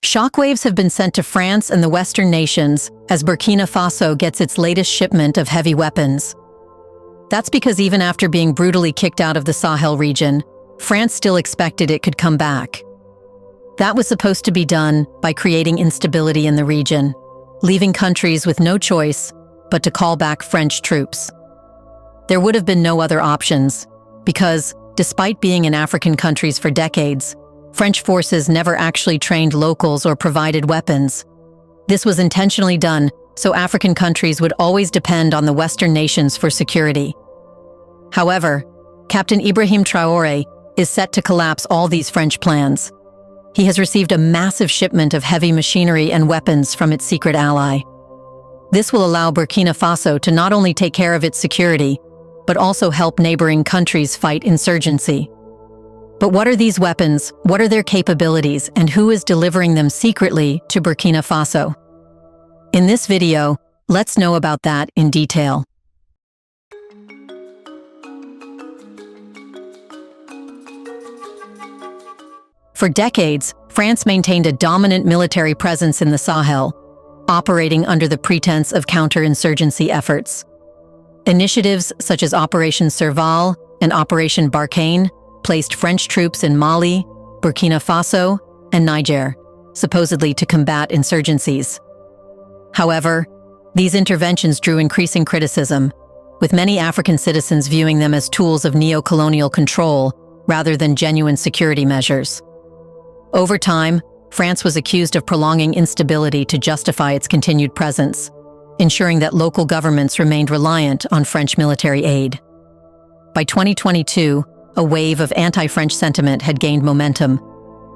Shockwaves have been sent to France and the Western nations as Burkina Faso gets its latest shipment of heavy weapons. That's because even after being brutally kicked out of the Sahel region, France still expected it could come back. That was supposed to be done by creating instability in the region, leaving countries with no choice but to call back French troops. There would have been no other options, because, despite being in African countries for decades, French forces never actually trained locals or provided weapons. This was intentionally done so African countries would always depend on the Western nations for security. However, Captain IBRAHIM Traoré is set to collapse all these French plans. He has received a massive shipment of heavy machinery and weapons from its secret ally. This will allow Burkina Faso to not only take care of its security, but also help neighboring countries fight insurgency. But what are these weapons, what are their capabilities, and who is delivering them secretly to Burkina Faso? In this video, let's know about that in detail. For decades, France maintained a dominant military presence in the Sahel, operating under the pretense of counterinsurgency efforts. Initiatives such as Operation Serval and Operation Barkhane placed French troops in Mali, Burkina Faso, and Niger, supposedly to combat insurgencies. However, these interventions drew increasing criticism, with many African citizens viewing them as tools of neo-colonial control rather than genuine security measures. Over time, France was accused of prolonging instability to justify its continued presence, ensuring that local governments remained reliant on French military aid. By 2022, a wave of anti-French sentiment had gained momentum,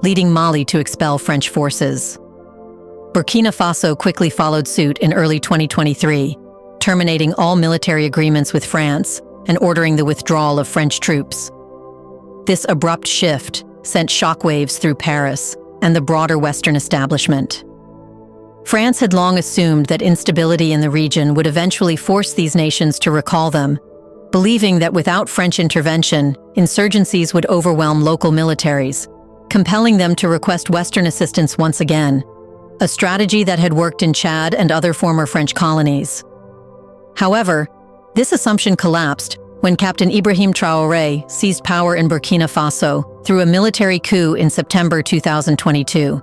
leading Mali to expel French forces. Burkina Faso quickly followed suit in early 2023, terminating all military agreements with France and ordering the withdrawal of French troops. This abrupt shift sent shockwaves through Paris and the broader Western establishment. France had long assumed that instability in the region would eventually force these nations to recall them, believing that without French intervention, insurgencies would overwhelm local militaries, compelling them to request Western assistance once again, a strategy that had worked in Chad and other former French colonies. However, this assumption collapsed when Captain IBRAHIM Traoré seized power in Burkina Faso through a military coup in September 2022.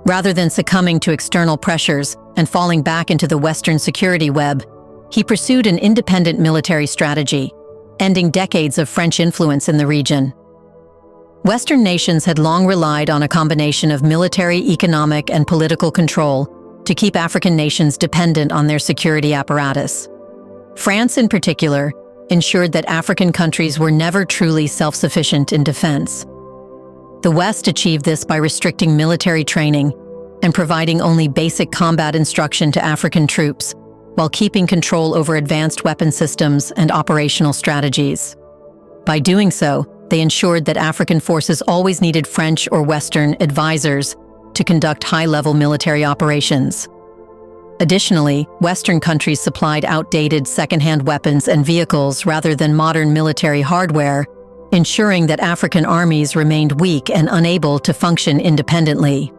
Rather than succumbing to external pressures and falling back into the Western security web, he pursued an independent military strategy, ending decades of French influence in the region. Western nations had long relied on a combination of military, economic, and political control to keep African nations dependent on their security apparatus. France, in particular, ensured that African countries were never truly self-sufficient in defense. The West achieved this by restricting military training and providing only basic combat instruction to African troops, while keeping control over advanced weapon systems and operational strategies. By doing so, they ensured that African forces always needed French or Western advisors to conduct high-level military operations. Additionally, Western countries supplied outdated second-hand weapons and vehicles rather than modern military hardware, ensuring that African armies remained weak and unable to function independently.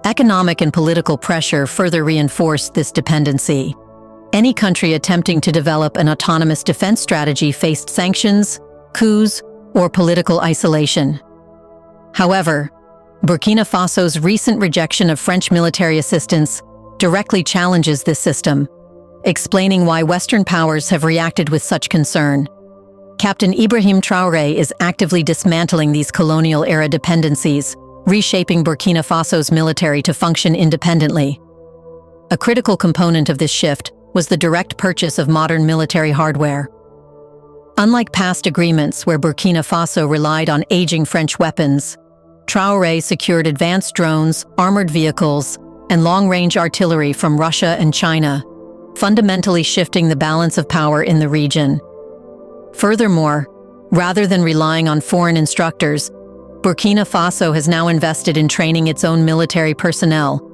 Economic and political pressure further reinforced this dependency. Any country attempting to develop an autonomous defense strategy faced sanctions, coups, or political isolation. However, Burkina Faso's recent rejection of French military assistance directly challenges this system, explaining why Western powers have reacted with such concern. Captain IBRAHIM Traoré is actively dismantling these colonial-era dependencies, reshaping Burkina Faso's military to function independently. A critical component of this shift was the direct purchase of modern military hardware. Unlike past agreements where Burkina Faso relied on aging French weapons, Traoré secured advanced drones, armored vehicles, and long-range artillery from Russia and China, fundamentally shifting the balance of power in the region. Furthermore, rather than relying on foreign instructors, Burkina Faso has now invested in training its own military personnel,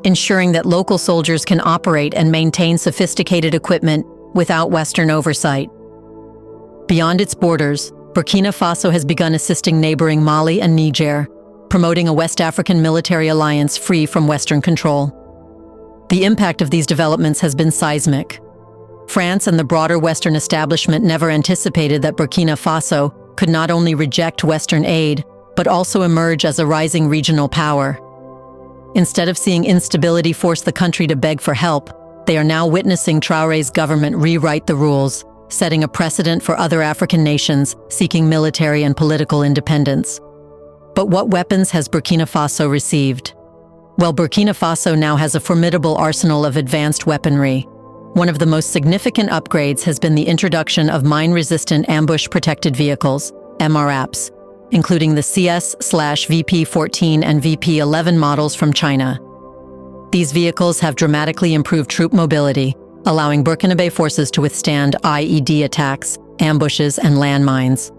ensuring that local soldiers can operate and maintain sophisticated equipment without Western oversight. Beyond its borders, Burkina Faso has begun assisting neighboring Mali and Niger, promoting a West African military alliance free from Western control. The impact of these developments has been seismic. France and the broader Western establishment never anticipated that Burkina Faso could not only reject Western aid, but also emerge as a rising regional power. Instead of seeing instability force the country to beg for help, they are now witnessing Traore's government rewrite the rules, setting a precedent for other African nations seeking military and political independence. But what weapons has Burkina Faso received? Well, Burkina Faso now has a formidable arsenal of advanced weaponry. One of the most significant upgrades has been the introduction of mine-resistant ambush-protected vehicles, MRAPs, including the CS/VP-14 and VP-11 models from China. These vehicles have dramatically improved troop mobility, allowing Burkinabe forces to withstand IED attacks, ambushes, and landmines.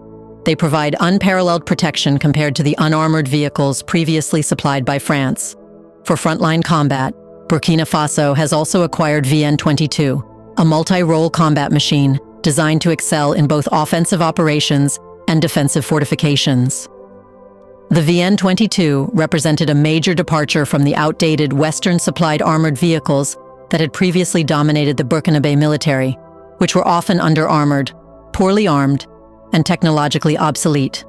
They provide unparalleled protection compared to the unarmored vehicles previously supplied by France. For frontline combat, Burkina Faso has also acquired VN-22, a multi-role combat machine designed to excel in both offensive operations and defensive fortifications. The VN-22 represented a major departure from the outdated Western-supplied armored vehicles that had previously dominated the Burkinabe military, which were often under-armored, poorly armed, and technologically obsolete.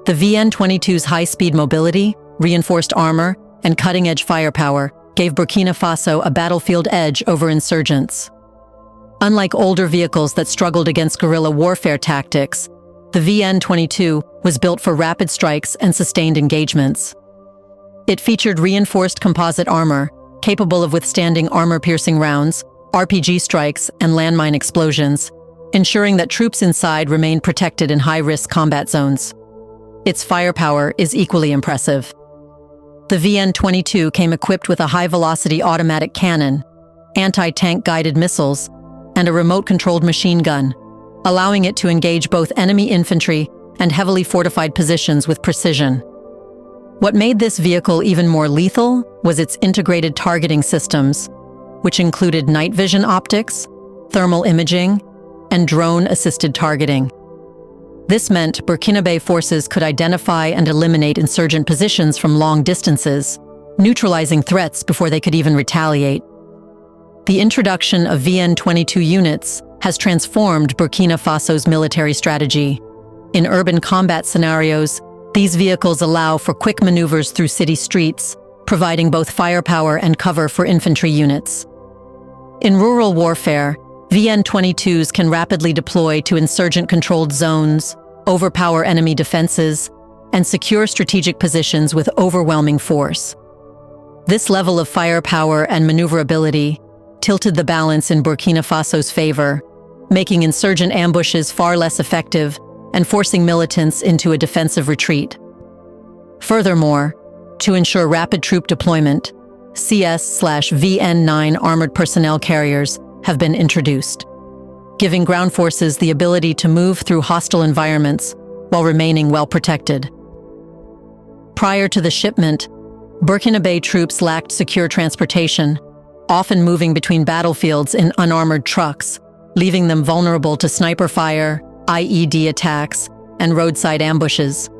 The VN-22's high-speed mobility, reinforced armor, and cutting-edge firepower gave Burkina Faso a battlefield edge over insurgents. Unlike older vehicles that struggled against guerrilla warfare tactics, the VN-22 was built for rapid strikes and sustained engagements. It featured reinforced composite armor, capable of withstanding armor-piercing rounds, RPG strikes, and landmine explosions, ensuring that troops inside remained protected in high-risk combat zones. Its firepower is equally impressive. The VN-22 came equipped with a high-velocity automatic cannon, anti-tank guided missiles, and a remote-controlled machine gun, allowing it to engage both enemy infantry and heavily fortified positions with precision. What made this vehicle even more lethal was its integrated targeting systems, which included night vision optics, thermal imaging, and drone-assisted targeting. This meant Burkinabe forces could identify and eliminate insurgent positions from long distances, neutralizing threats before they could even retaliate. The introduction of VN-22 units has transformed Burkina Faso's military strategy. In urban combat scenarios, these vehicles allow for quick maneuvers through city streets, providing both firepower and cover for infantry units. In rural warfare, VN-22s can rapidly deploy to insurgent-controlled zones, overpower enemy defenses, and secure strategic positions with overwhelming force. This level of firepower and maneuverability tilted the balance in Burkina Faso's favor, making insurgent ambushes far less effective and forcing militants into a defensive retreat. Furthermore, to ensure rapid troop deployment, CS/VN-9 armored personnel carriers have been introduced, giving ground forces the ability to move through hostile environments while remaining well protected. Prior to the shipment, Burkinabe troops lacked secure transportation, often moving between battlefields in unarmored trucks, leaving them vulnerable to sniper fire, IED attacks, and roadside ambushes.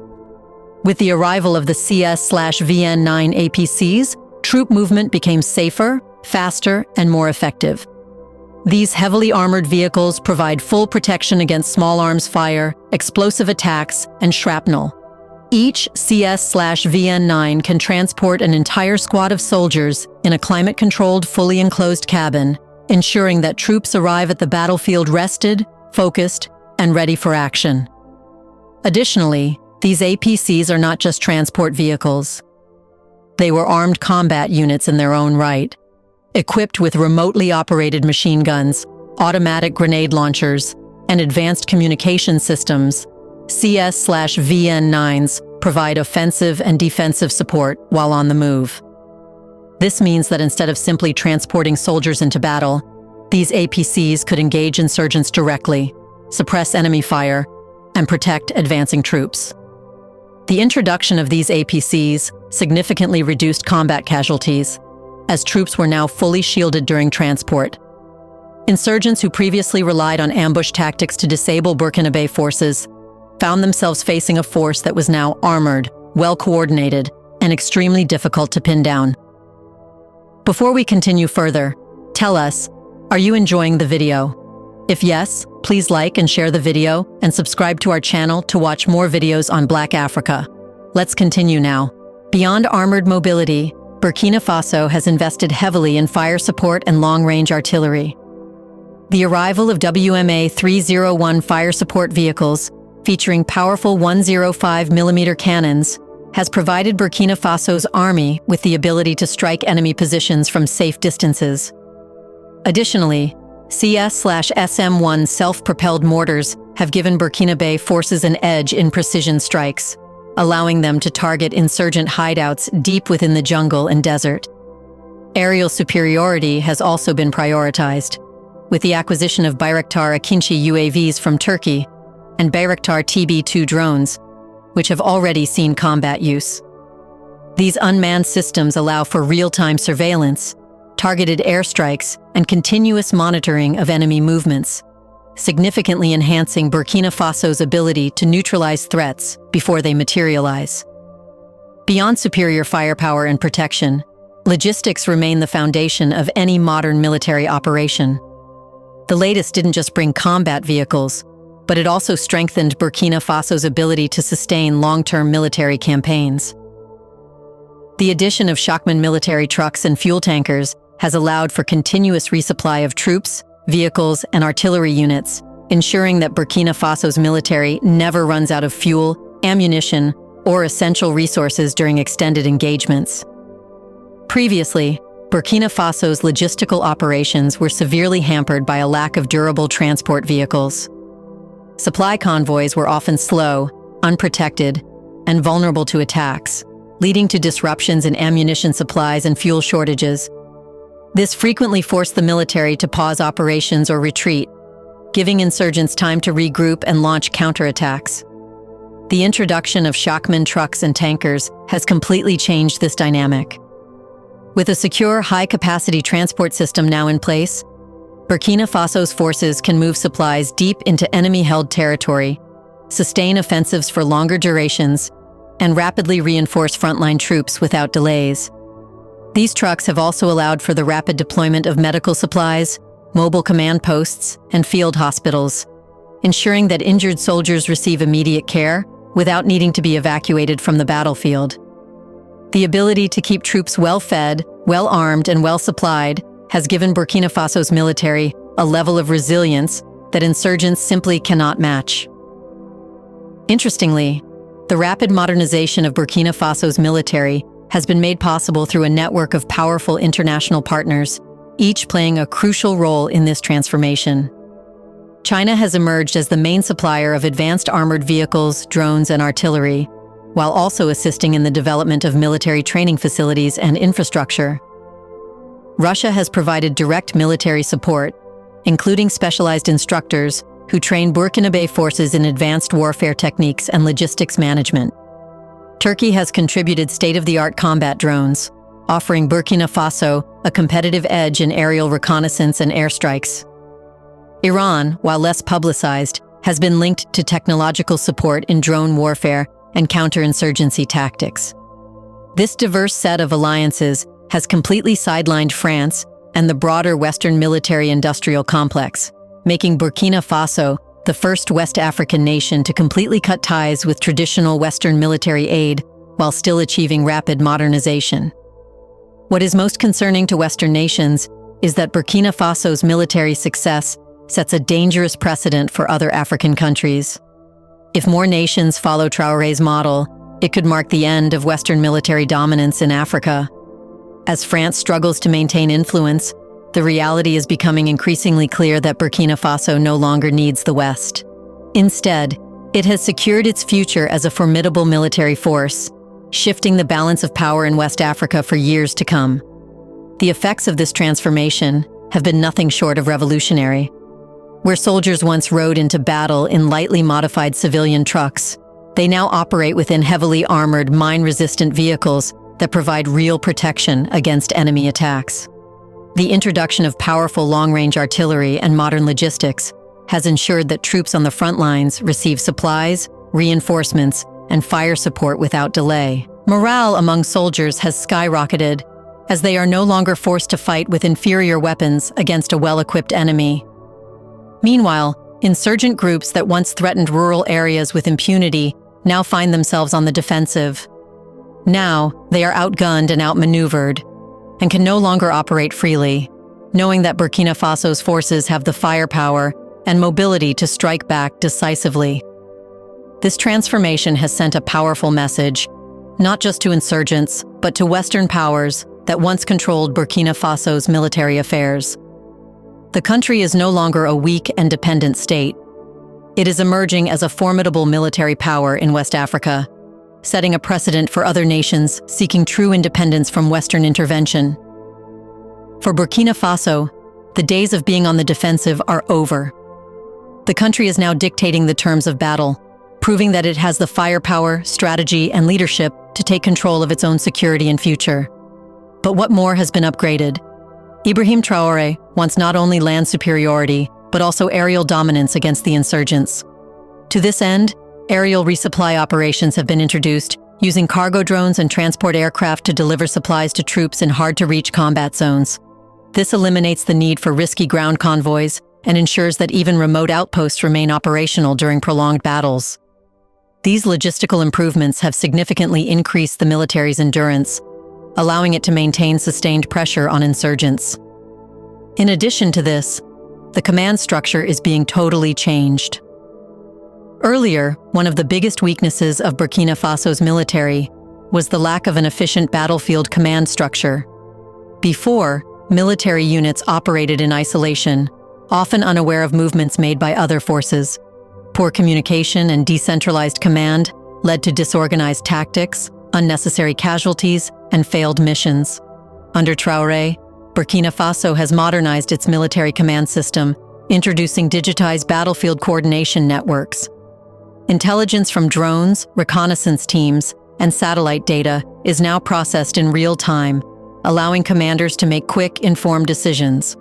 With the arrival of the CS/VN-9 APCs, troop movement became safer, faster, and more effective. These heavily armored vehicles provide full protection against small arms fire, explosive attacks, and shrapnel. Each CS/VN-9 can transport an entire squad of soldiers in a climate-controlled, fully enclosed cabin, ensuring that troops arrive at the battlefield rested, focused, and ready for action. Additionally, these APCs are not just transport vehicles. They were armed combat units in their own right, equipped with remotely operated machine guns, automatic grenade launchers, and advanced communication systems. CS/VN-9s provide offensive and defensive support while on the move. This means that instead of simply transporting soldiers into battle, these APCs could engage insurgents directly, suppress enemy fire, and protect advancing troops. The introduction of these APCs significantly reduced combat casualties, as troops were now fully shielded during transport. Insurgents who previously relied on ambush tactics to disable Burkinabe forces found themselves facing a force that was now armored, well-coordinated, and extremely difficult to pin down. Before we continue further, tell us, are you enjoying the video? If yes, please like and share the video and subscribe to our channel to watch more videos on Black Africa. Let's continue now. Beyond armored mobility, Burkina Faso has invested heavily in fire support and long-range artillery. The arrival of WMA 301 fire support vehicles, featuring powerful 105mm cannons, has provided Burkina Faso's army with the ability to strike enemy positions from safe distances. Additionally, CS/SM-1 self-propelled mortars have given Burkinabe forces an edge in precision strikes, allowing them to target insurgent hideouts deep within the jungle and desert. Aerial superiority has also been prioritized, with the acquisition of Bayraktar Akinci UAVs from Turkey and Bayraktar TB2 drones, which have already seen combat use. These unmanned systems allow for real-time surveillance, targeted airstrikes, and continuous monitoring of enemy movements, significantly enhancing Burkina Faso's ability to neutralize threats before they materialize. Beyond superior firepower and protection, logistics remain the foundation of any modern military operation. The latest didn't just bring combat vehicles, but it also strengthened Burkina Faso's ability to sustain long-term military campaigns. The addition of Shakman military trucks and fuel tankers has allowed for continuous resupply of troops, vehicles, and artillery units, ensuring that Burkina Faso's military never runs out of fuel, ammunition, or essential resources during extended engagements. Previously, Burkina Faso's logistical operations were severely hampered by a lack of durable transport vehicles. Supply convoys were often slow, unprotected, and vulnerable to attacks, leading to disruptions in ammunition supplies and fuel shortages. This frequently forced the military to pause operations or retreat, giving insurgents time to regroup and launch counterattacks. The introduction of Shakman trucks and tankers has completely changed this dynamic. With a secure, high-capacity transport system now in place, Burkina Faso's forces can move supplies deep into enemy-held territory, sustain offensives for longer durations, and rapidly reinforce frontline troops without delays. These trucks have also allowed for the rapid deployment of medical supplies, mobile command posts, and field hospitals, ensuring that injured soldiers receive immediate care without needing to be evacuated from the battlefield. The ability to keep troops well-fed, well-armed, and well-supplied has given Burkina Faso's military a level of resilience that insurgents simply cannot match. Interestingly, the rapid modernization of Burkina Faso's military has been made possible through a network of powerful international partners, each playing a crucial role in this transformation. China has emerged as the main supplier of advanced armored vehicles, drones, and artillery, while also assisting in the development of military training facilities and infrastructure. Russia has provided direct military support, including specialized instructors who train Burkinabe forces in advanced warfare techniques and logistics management. Turkey has contributed state-of-the-art combat drones, offering Burkina Faso a competitive edge in aerial reconnaissance and airstrikes. Iran, while less publicized, has been linked to technological support in drone warfare and counterinsurgency tactics. This diverse set of alliances has completely sidelined France and the broader Western military-industrial complex, making Burkina Faso the first West African nation to completely cut ties with traditional Western military aid while still achieving rapid modernization. What is most concerning to Western nations is that Burkina Faso's military success sets a dangerous precedent for other African countries. If more nations follow Traore's model, it could mark the end of Western military dominance in Africa. As France struggles to maintain influence, the reality is becoming increasingly clear that Burkina Faso no longer needs the West. Instead, it has secured its future as a formidable military force, shifting the balance of power in West Africa for years to come. The effects of this transformation have been nothing short of revolutionary. Where soldiers once rode into battle in lightly modified civilian trucks, they now operate within heavily armored, mine-resistant vehicles that provide real protection against enemy attacks. The introduction of powerful long-range artillery and modern logistics has ensured that troops on the front lines receive supplies, reinforcements, and fire support without delay. Morale among soldiers has skyrocketed, as they are no longer forced to fight with inferior weapons against a well-equipped enemy. Meanwhile, insurgent groups that once threatened rural areas with impunity now find themselves on the defensive. Now, they are outgunned and outmaneuvered, and can no longer operate freely, knowing that Burkina Faso's forces have the firepower and mobility to strike back decisively. This transformation has sent a powerful message, not just to insurgents, but to Western powers that once controlled Burkina Faso's military affairs. The country is no longer a weak and dependent state. It is emerging as a formidable military power in West Africa, setting a precedent for other nations seeking true independence from Western intervention. For Burkina Faso, the days of being on the defensive are over. The country is now dictating the terms of battle, proving that it has the firepower, strategy, and leadership to take control of its own security and future. But what more has been upgraded? IBRAHIM Traoré wants not only land superiority, but also aerial dominance against the insurgents. To this end, aerial resupply operations have been introduced, using cargo drones and transport aircraft to deliver supplies to troops in hard-to-reach combat zones. This eliminates the need for risky ground convoys and ensures that even remote outposts remain operational during prolonged battles. These logistical improvements have significantly increased the military's endurance, allowing it to maintain sustained pressure on insurgents. In addition to this, the command structure is being totally changed. Earlier, one of the biggest weaknesses of Burkina Faso's military was the lack of an efficient battlefield command structure. Before, military units operated in isolation, often unaware of movements made by other forces. Poor communication and decentralized command led to disorganized tactics, unnecessary casualties, and failed missions. Under Traoré, Burkina Faso has modernized its military command system, introducing digitized battlefield coordination networks. Intelligence from drones, reconnaissance teams, and satellite data is now processed in real time, allowing commanders to make quick, informed decisions.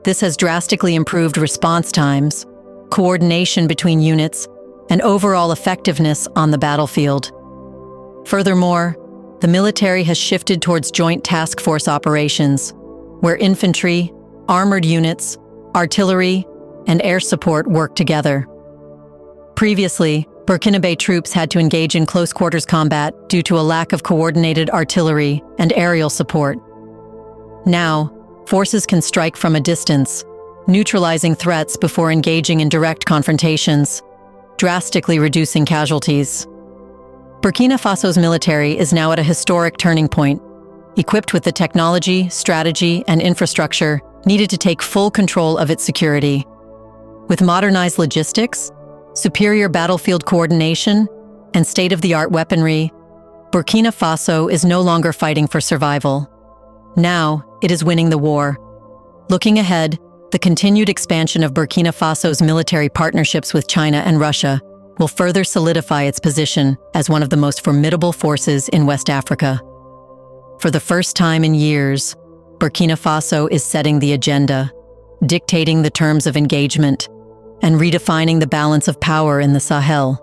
This has drastically improved response times, coordination between units, and overall effectiveness on the battlefield. Furthermore, the military has shifted towards joint task force operations, where infantry, armored units, artillery, and air support work together. Previously, Burkinabe troops had to engage in close-quarters combat due to a lack of coordinated artillery and aerial support. Now, forces can strike from a distance, neutralizing threats before engaging in direct confrontations, drastically reducing casualties. Burkina Faso's military is now at a historic turning point, equipped with the technology, strategy, and infrastructure needed to take full control of its security. With modernized logistics, superior battlefield coordination, and state-of-the-art weaponry, Burkina Faso is no longer fighting for survival. Now, it is winning the war. Looking ahead, the continued expansion of Burkina Faso's military partnerships with China and Russia will further solidify its position as one of the most formidable forces in West Africa. For the first time in years, Burkina Faso is setting the agenda, dictating the terms of engagement, and redefining the balance of power in the Sahel.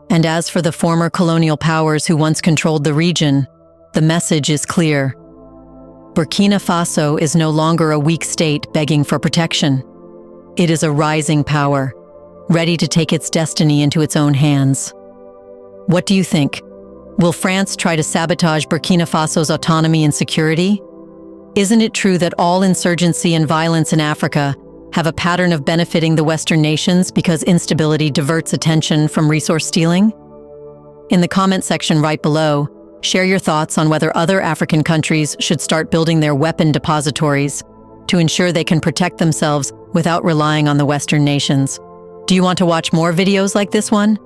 And as for the former colonial powers who once controlled the region, the message is clear. Burkina Faso is no longer a weak state begging for protection. It is a rising power, ready to take its destiny into its own hands. What do you think? Will France try to sabotage Burkina Faso's autonomy and security? Isn't it true that all insurgency and violence in Africa have a pattern of benefiting the Western nations because instability diverts attention from resource stealing? In the comment section right below, share your thoughts on whether other African countries should start building their weapon depositories to ensure they can protect themselves without relying on the Western nations. Do you want to watch more videos like this one?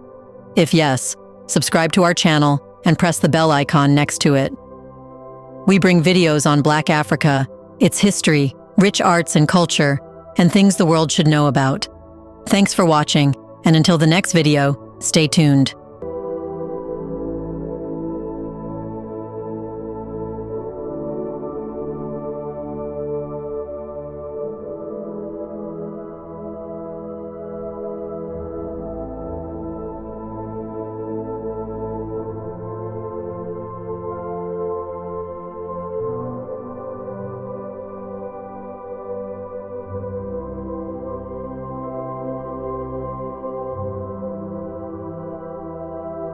If yes, subscribe to our channel and press the bell icon next to it. We bring videos on Black Africa, its history, rich arts and culture, and things the world should know about. Thanks for watching, and until the next video, stay tuned.